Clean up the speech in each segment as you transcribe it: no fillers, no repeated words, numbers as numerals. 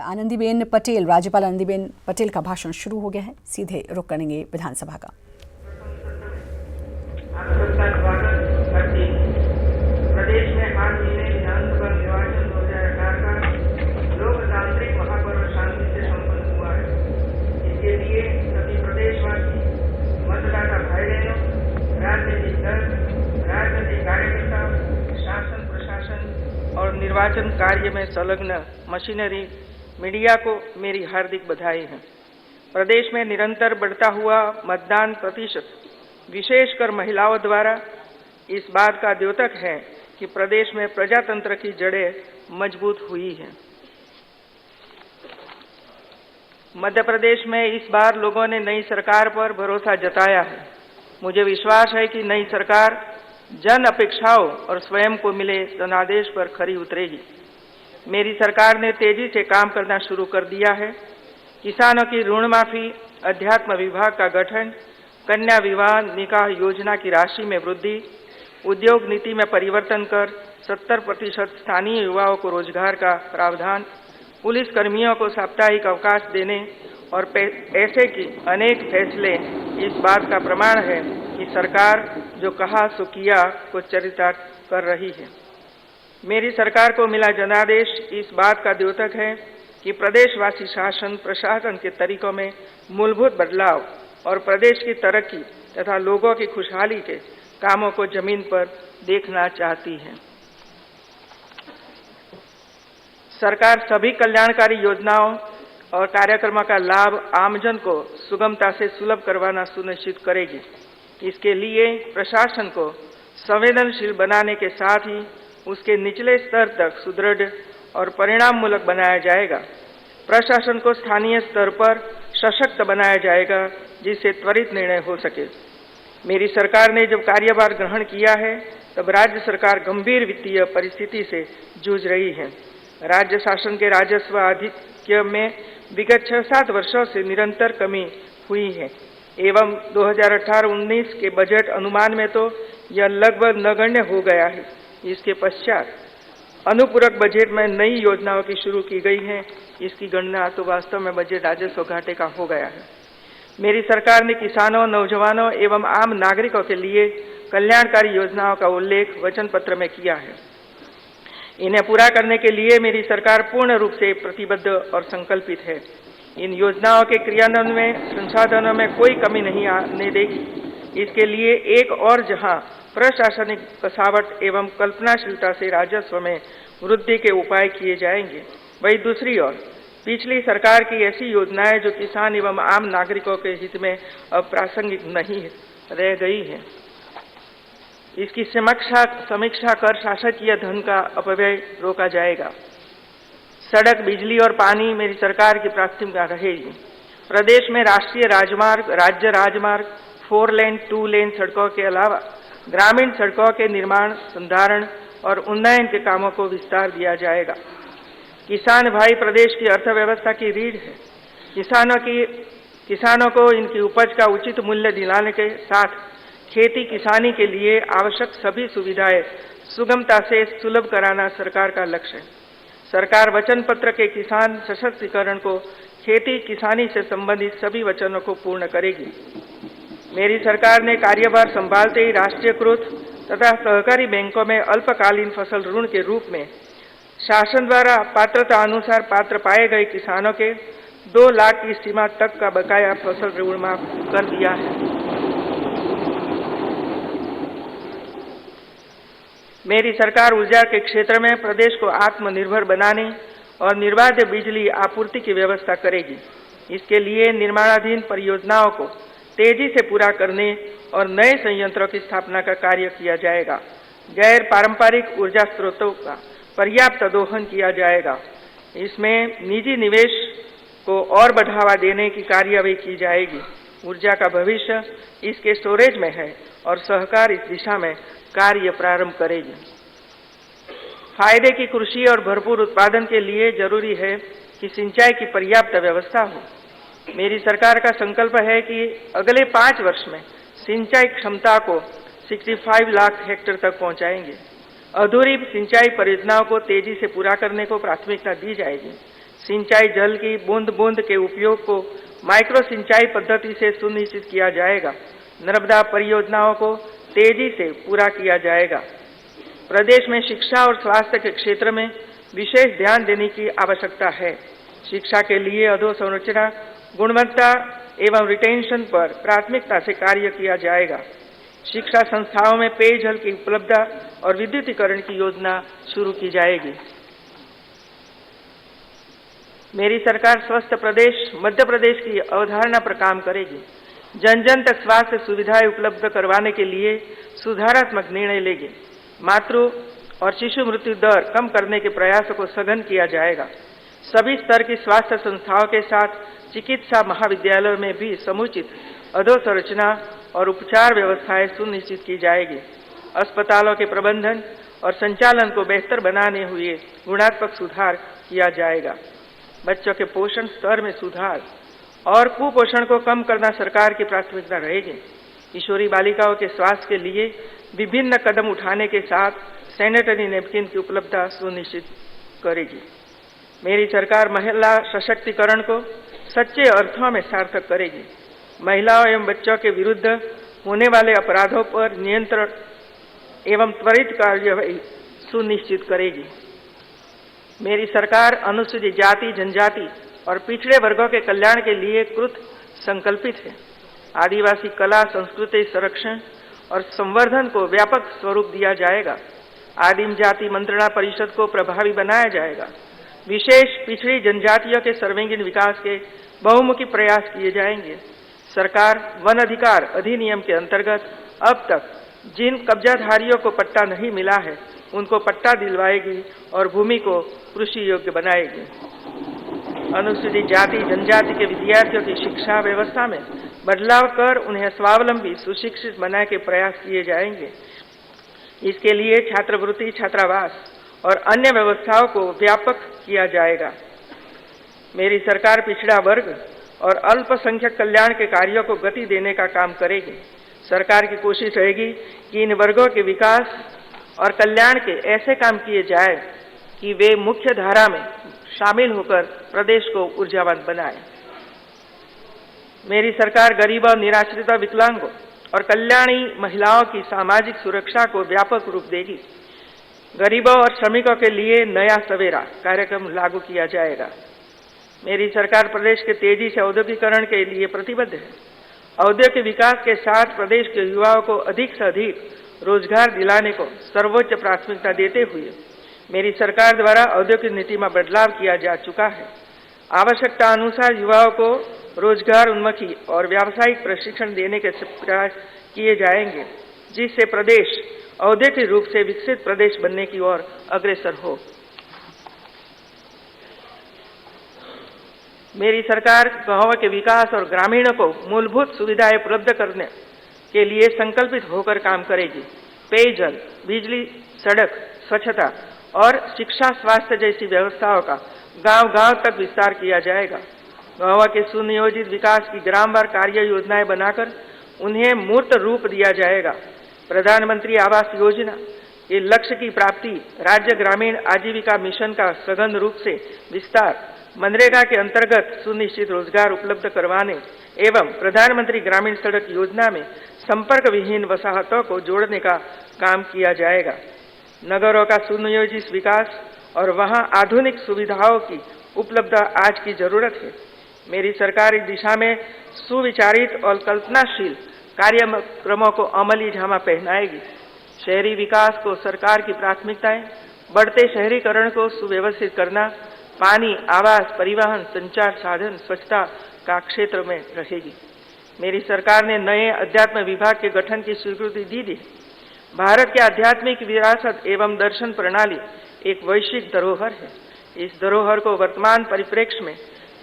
आनंदीबेन पटेल, राज्यपाल आनंदीबेन पटेल का भाषण शुरू हो गया है। सीधे रुख करेंगे विधानसभा का। आप सबका स्वागत करती हूँ। प्रदेश में हाल ही में विधानसभा निर्वाचन 2018 का लोकतांत्रिक महापर्व शांति से संपन्न हुआ है। इसके लिए सभी प्रदेशवासी, मतदाता भाई बहनों, राजनीतिक दल, राजनीतिक कार्यकर्ता, शासन प्रशासन और निर्वाचन कार्य में संलग्न मशीनरी, मीडिया को मेरी हार्दिक बधाई है। प्रदेश में निरंतर बढ़ता हुआ मतदान प्रतिशत विशेषकर महिलाओं द्वारा इस बात का द्योतक है कि प्रदेश में प्रजातंत्र की जड़ें मजबूत हुई हैं। मध्य प्रदेश में इस बार लोगों ने नई सरकार पर भरोसा जताया है। मुझे विश्वास है कि नई सरकार जन अपेक्षाओं और स्वयं को मिले जनादेश पर खरी उतरेगी। मेरी सरकार ने तेजी से काम करना शुरू कर दिया है। किसानों की ऋण माफी, अध्यात्म विभाग का गठन, कन्या विवाह निकाह योजना की राशि में वृद्धि, उद्योग नीति में परिवर्तन कर 70% स्थानीय युवाओं को रोजगार का प्रावधान, पुलिस कर्मियों को साप्ताहिक अवकाश देने और ऐसे की अनेक फैसले इस बात का प्रमाण है कि सरकार जो कहा सो किया को चरितार्थ कर रही है। मेरी सरकार को मिला जनादेश इस बात का द्योतक है कि प्रदेशवासी शासन प्रशासन के तरीकों में मूलभूत बदलाव और प्रदेश की तरक्की तथा लोगों की खुशहाली के कामों को जमीन पर देखना चाहती है। सरकार सभी कल्याणकारी योजनाओं और कार्यक्रमों का लाभ आमजन को सुगमता से सुलभ करवाना सुनिश्चित करेगी। इसके लिए प्रशासन को संवेदनशील बनाने के साथ ही उसके निचले स्तर तक सुदृढ़ और परिणाममूलक बनाया जाएगा। प्रशासन को स्थानीय स्तर पर सशक्त बनाया जाएगा जिससे त्वरित निर्णय हो सके। मेरी सरकार ने जब कार्यभार ग्रहण किया है तब राज्य सरकार गंभीर वित्तीय परिस्थिति से जूझ रही है। राज्य शासन के राजस्व आधिक्य में विगत 6-7 वर्षों से निरंतर कमी हुई है एवं 2018-19 के बजट अनुमान में तो यह लगभग नगण्य हो गया है। इसके पश्चात अनुपूरक बजट में नई योजनाओं की शुरू की गई है। इसकी गणना तो वास्तव में बजट राजस्व घाटे का हो गया है। मेरी सरकार ने किसानों, नौजवानों एवं आम नागरिकों के लिए कल्याणकारी योजनाओं का उल्लेख वचन पत्र में किया है। इन्हें पूरा करने के लिए मेरी सरकार पूर्ण रूप से प्रतिबद्ध और संकल्पित है। इन योजनाओं के क्रियान्वयन में संसाधनों में कोई कमी नहीं आने देगी। इसके लिए एक और जहां प्रशासनिक कसावट एवं कल्पनाशीलता से राजस्व में वृद्धि के उपाय किए जाएंगे, वहीं दूसरी ओर पिछली सरकार की ऐसी योजनाएं जो किसान एवं आम नागरिकों के हित में अप्रासंगिक नहीं रह गई है, इसकी समीक्षा कर शासकीय धन का अपव्यय रोका जाएगा। सड़क, बिजली और पानी मेरी सरकार की प्राथमिकता रहेगी। प्रदेश में राष्ट्रीय राजमार्ग, राज्य राजमार्ग, 4 लेन 2 लेन सड़कों के अलावा ग्रामीण सड़कों के निर्माण, संधारण और उन्नयन के कामों को विस्तार दिया जाएगा। किसान भाई प्रदेश की अर्थव्यवस्था की रीढ़ है। किसानों को इनकी उपज का उचित मूल्य दिलाने के साथ खेती किसानी के लिए आवश्यक सभी सुविधाएं सुगमता से सुलभ कराना सरकार का लक्ष्य है। सरकार वचन पत्र के किसान सशक्तिकरण को खेती किसानी से संबंधित सभी वचनों को पूर्ण करेगी। मेरी सरकार ने कार्यभार संभालते ही राष्ट्रीयकृत तथा सहकारी बैंकों में अल्पकालीन फसल ऋण के रूप में शासन द्वारा पात्रता अनुसार पात्र पाए गए किसानों के 2 लाख की सीमा तक का बकाया फसल ऋण माफ कर दिया है। मेरी सरकार ऊर्जा के क्षेत्र में प्रदेश को आत्मनिर्भर बनाने और निर्बाध बिजली आपूर्ति की व्यवस्था करेगी। इसके लिए निर्माणाधीन परियोजनाओं को तेजी से पूरा करने और नए संयंत्रों की स्थापना का कार्य किया जाएगा। गैर पारंपरिक ऊर्जा स्रोतों का पर्याप्त दोहन किया जाएगा। इसमें निजी निवेश को और बढ़ावा देने की कार्यवाही की जाएगी। ऊर्जा का भविष्य इसके स्टोरेज में है और सरकार इस दिशा में कार्य प्रारंभ करेगी। फायदे की कृषि और भरपूर उत्पादन के लिए जरूरी है कि सिंचाई की पर्याप्त व्यवस्था हो। मेरी सरकार का संकल्प है कि अगले 5 वर्ष में सिंचाई क्षमता को 65 लाख हेक्टेयर तक पहुंचाएंगे। अधूरी सिंचाई परियोजनाओं को तेजी से पूरा करने को प्राथमिकता दी जाएगी। सिंचाई जल की बूंद बूंद के उपयोग को माइक्रो सिंचाई पद्धति से सुनिश्चित किया जाएगा। नर्मदा परियोजनाओं को तेजी से पूरा किया जाएगा। प्रदेश में शिक्षा और स्वास्थ्य के क्षेत्र में विशेष ध्यान देने की आवश्यकता है। शिक्षा के लिए अधोसंरचना, गुणवत्ता एवं रिटेंशन पर प्राथमिकता से कार्य किया जाएगा। शिक्षा संस्थाओं में पेयजल की उपलब्धता और विद्युतीकरण की योजना शुरू की जाएगी। मेरी सरकार स्वस्थ प्रदेश मध्य प्रदेश की अवधारणा पर काम करेगी। जन जन तक स्वास्थ्य सुविधाएं उपलब्ध करवाने के लिए सुधारात्मक निर्णय लेगी। मातृ और शिशु मृत्यु दर कम करने के प्रयासों को सघन किया जाएगा। सभी स्तर की स्वास्थ्य संस्थाओं के साथ चिकित्सा महाविद्यालयों में भी समुचित अधोसंरचना और उपचार व्यवस्थाएं सुनिश्चित की जाएगी। अस्पतालों के प्रबंधन और संचालन को बेहतर बनाने हुए गुणात्मक सुधार किया जाएगा। बच्चों के पोषण स्तर में सुधार और कुपोषण को कम करना सरकार की प्राथमिकता रहेगी। किशोरी बालिकाओं के स्वास्थ्य के लिए विभिन्न कदम उठाने के साथ सैनिटरी नैपकिन की उपलब्धता सुनिश्चित करेगी। मेरी सरकार महिला सशक्तिकरण को सच्चे अर्थों में सार्थक करेगी। महिलाओं एवं बच्चों के विरुद्ध होने वाले अपराधों पर नियंत्रण एवं त्वरित कार्यवाही सुनिश्चित करेगी। मेरी सरकार अनुसूचित जाति, जनजाति और पिछड़े वर्गों के कल्याण के लिए कृत संकल्पित है। आदिवासी कला संस्कृति संरक्षण और संवर्धन को व्यापक स्वरूप दिया जाएगा। आदिम जाति मंत्रणा परिषद को प्रभावी बनाया जाएगा। विशेष पिछड़ी जनजातियों के सर्वांगीण विकास के बहुमुखी प्रयास किए जाएंगे। सरकार वन अधिकार अधिनियम के अंतर्गत अब तक जिन कब्जाधारियों को पट्टा नहीं मिला है उनको पट्टा दिलवाएगी और भूमि को कृषि योग्य बनाएगी। अनुसूचित जाति जनजाति के विद्यार्थियों की शिक्षा व्यवस्था में बदलाव कर उन्हें स्वावलंबी सुशिक्षित बनाने के प्रयास किए जाएंगे। इसके लिए छात्रवृत्ति, छात्रावास और अन्य व्यवस्थाओं को व्यापक किया जाएगा। मेरी सरकार पिछड़ा वर्ग और अल्पसंख्यक कल्याण के कार्यों को गति देने का काम करेगी। सरकार की कोशिश रहेगी कि इन वर्गों के विकास और कल्याण के ऐसे काम किए जाए कि वे मुख्य धारा में शामिल होकर प्रदेश को ऊर्जावान बनाए। मेरी सरकार गरीबों, निराश्रितों, विकलांगों और कल्याणी महिलाओं की सामाजिक सुरक्षा को व्यापक रूप देगी। गरीबों और श्रमिकों के लिए नया सवेरा कार्यक्रम लागू किया जाएगा। मेरी सरकार प्रदेश के तेजी से औद्योगिकरण के लिए प्रतिबद्ध है। औद्योगिक विकास के साथ प्रदेश के युवाओं को अधिक से अधिक रोजगार दिलाने को सर्वोच्च प्राथमिकता देते हुए मेरी सरकार द्वारा औद्योगिक नीति में बदलाव किया जा चुका है। आवश्यकता अनुसार युवाओं को रोजगार उन्मुखी और व्यावसायिक प्रशिक्षण देने के प्रयास किए जाएंगे, जिससे प्रदेश औद्योगिक रूप से विकसित प्रदेश बनने की ओर अग्रसर हो। मेरी सरकार गांवों के विकास और ग्रामीणों को मूलभूत सुविधाएं उपलब्ध करने के लिए संकल्पित होकर काम करेगी। पेयजल, बिजली, सड़क, स्वच्छता और शिक्षा, स्वास्थ्य जैसी व्यवस्थाओं का गांव-गांव तक विस्तार किया जाएगा। गांवों के सुनियोजित विकास की ग्रामवार कार्य योजनाएं बनाकर उन्हें मूर्त रूप दिया जाएगा। प्रधानमंत्री आवास योजना के लक्ष्य की प्राप्ति, राज्य ग्रामीण आजीविका मिशन का सघन रूप से विस्तार, मनरेगा के अंतर्गत सुनिश्चित रोजगार उपलब्ध करवाने एवं प्रधानमंत्री ग्रामीण सड़क योजना में संपर्क विहीन वसाहतों को जोड़ने का काम किया जाएगा। नगरों का सुनियोजित विकास और वहां आधुनिक सुविधाओं की उपलब्धता आज की जरूरत है। मेरी सरकार इस दिशा में सुविचारित और कल्पनाशील कार्यक्रमों को अमली जामा पहनाएगी। शहरी विकास को सरकार की प्राथमिकताएं बढ़ते शहरीकरण को सुव्यवस्थित करना, पानी, आवास, परिवहन, संचार साधन, स्वच्छता का क्षेत्र में रहेगी। मेरी सरकार ने नए अध्यात्म विभाग के गठन की स्वीकृति दी थी। भारत की आध्यात्मिक विरासत एवं दर्शन प्रणाली एक वैश्विक धरोहर है। इस धरोहर को वर्तमान परिप्रेक्ष्य में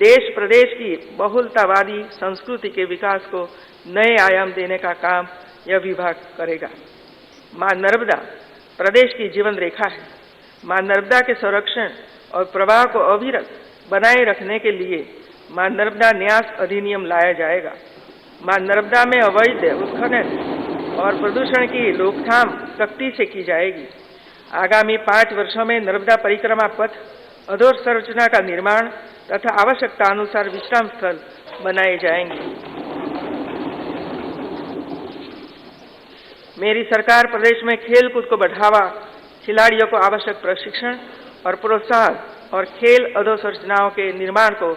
देश प्रदेश की बहुलतावादी संस्कृति के विकास को नए आयाम देने का काम यह विभाग करेगा। मां नर्मदा प्रदेश की जीवन रेखा है। मां नर्मदा के संरक्षण और प्रवाह को अविरत बनाए रखने के लिए मां नर्मदा न्यास अधिनियम लाया जाएगा। मां नर्मदा में अवैध उत्खनन और प्रदूषण की रोकथाम सख्ती से की जाएगी। आगामी 5 वर्षों में नर्मदा परिक्रमा पथ अधोसंरचना का निर्माण तथा आवश्यकता अनुसार विश्राम स्थल बनाए जाएंगे। मेरी सरकार प्रदेश में खेल कूद को बढ़ावा, खिलाड़ियों को आवश्यक प्रशिक्षण और प्रोत्साहन और खेल अधोसंरचनाओं के निर्माण को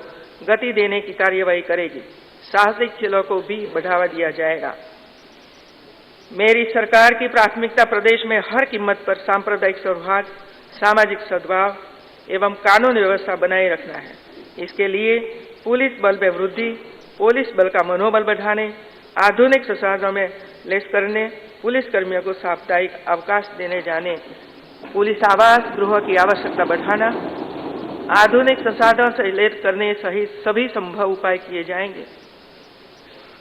गति देने की कार्यवाही करेगी। साहसिक खेलों को भी बढ़ावा दिया जाएगा। मेरी सरकार की प्राथमिकता प्रदेश में हर कीमत पर सांप्रदायिक सौहार्द, सामाजिक सद्भाव एवं कानून व्यवस्था बनाए रखना है। इसके लिए पुलिस बल में वृद्धि, पुलिस बल का मनोबल बढ़ाने, आधुनिक संसाधनों में लैस करने, पुलिस कर्मियों को साप्ताहिक अवकाश देने जाने, पुलिस आवास गृहों की आवश्यकता बढ़ाना, आधुनिक संसाधनों से लैस करने सहित सभी संभव उपाय किए जाएंगे।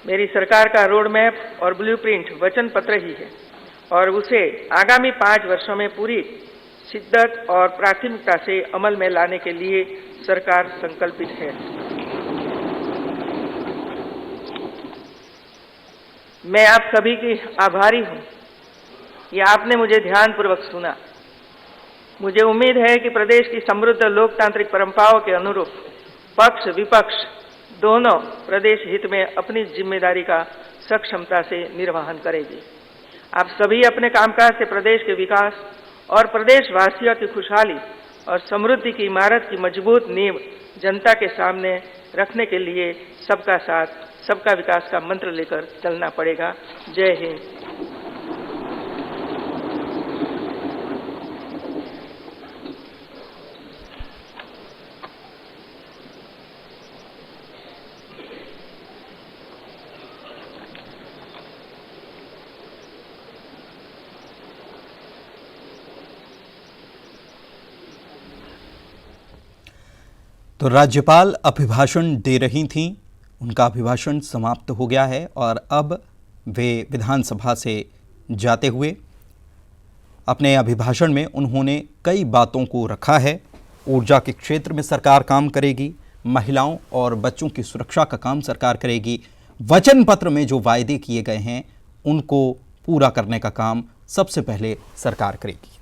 मेरी सरकार का रोड मैप और ब्लूप्रिंट वचन पत्र ही है और उसे आगामी 5 वर्षों में पूरी शिद्दत और प्राथमिकता से अमल में लाने के लिए सरकार संकल्पित है। मैं आप सभी की आभारी हूं कि आपने मुझे ध्यानपूर्वक सुना। मुझे उम्मीद है कि प्रदेश की समृद्ध लोकतांत्रिक परंपराओं के अनुरूप पक्ष विपक्ष दोनों प्रदेश हित में अपनी जिम्मेदारी का सक्षमता से निर्वहन करेगी। आप सभी अपने कामकाज से प्रदेश के विकास और प्रदेशवासियों की खुशहाली और समृद्धि की इमारत की मजबूत नींव जनता के सामने रखने के लिए सबका साथ सबका विकास का मंत्र लेकर चलना पड़ेगा। जय हिंद। तो राज्यपाल अभिभाषण दे रही थीं, उनका अभिभाषण समाप्त हो गया है और अब वे विधानसभा से जाते हुए अपने अभिभाषण में उन्होंने कई बातों को रखा है। ऊर्जा के क्षेत्र में सरकार काम करेगी, महिलाओं और बच्चों की सुरक्षा का काम सरकार करेगी, वचन पत्र में जो वायदे किए गए हैं उनको पूरा करने का काम सबसे पहले सरकार करेगी।